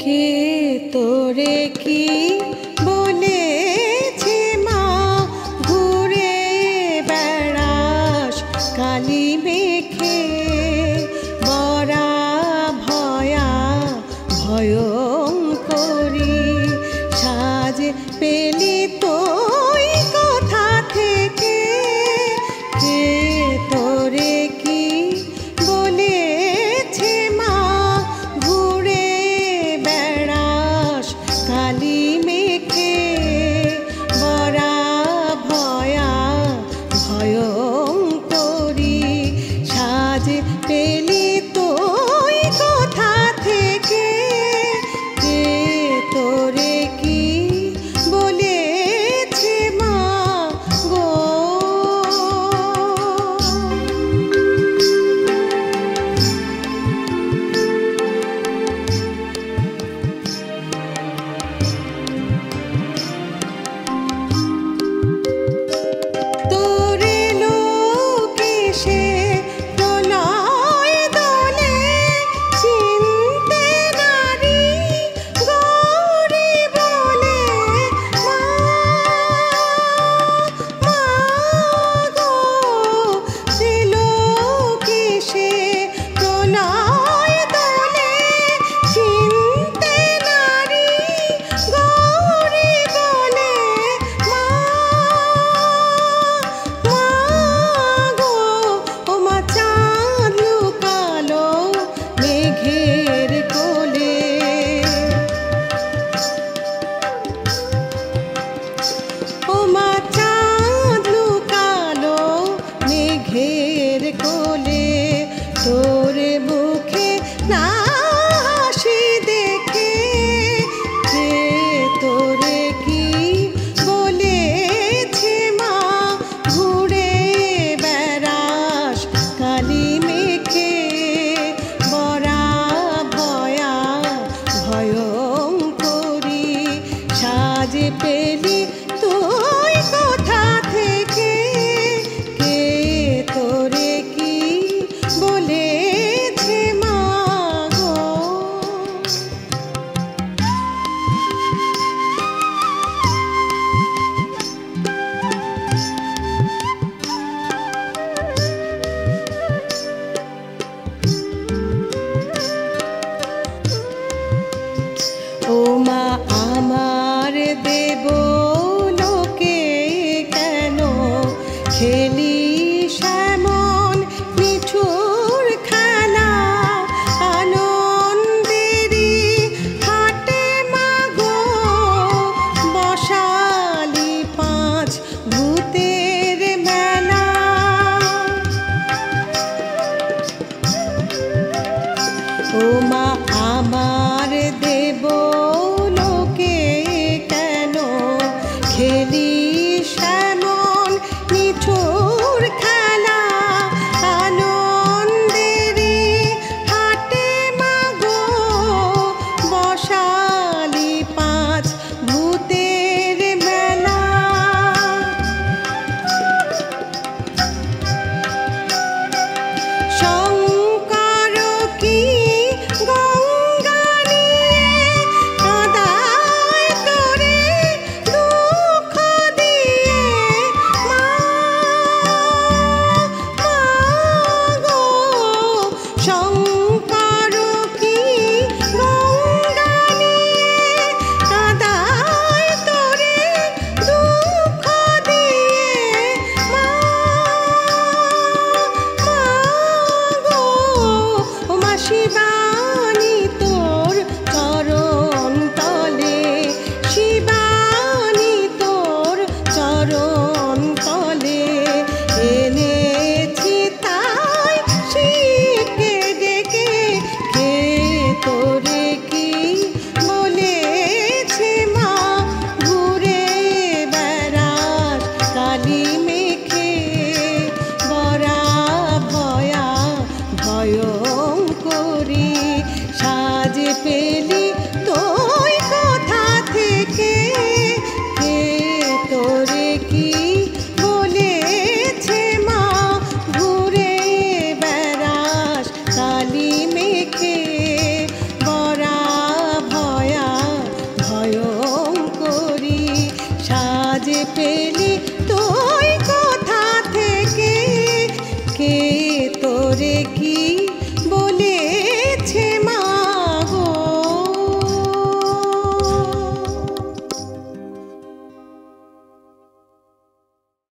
কে তোরে কি বলেছে মা ঘুরে বেড়াস কালি মেখে বরা ভয়া ভয়ঙ্করী সাজ পেলি তুই কোথা থেকে কে তোরে কি বলেছে মা ঘুরে বেড়াস কালি মেখে বরা ভয়া ভয়ঙ্করী সাজ পেলি তুই কোথা থেকে কে তোরে কি বলেছে মা গো তোরে লোকে সে প্রলয় দোলে চিনতে নারী গৌরী বলে মা গো সে লোকে সে প্রলয় দোলে চিনতে নারী গৌরী বলে মা গো ও মা চাঁদ লুকালো মেঘের কোলে ও মা চাঁদ লুকালো মেঘের কোলে তোর মুখে না হাসি দেখে কে তোরে কি বলেছে মা ঘুরে বেড়াস কালি মেখে বরা ভয়া ভয়ঙ্করী সাজ পেলি তুই কোথা থেকে কে তোরে কি বলেছে মা গো ও মা আমার দেব লোকে কেন খেলি সেমন নিঠুর খেলা আনন্দেরই হাটে মা গো বসালি পাঁচ ভূতে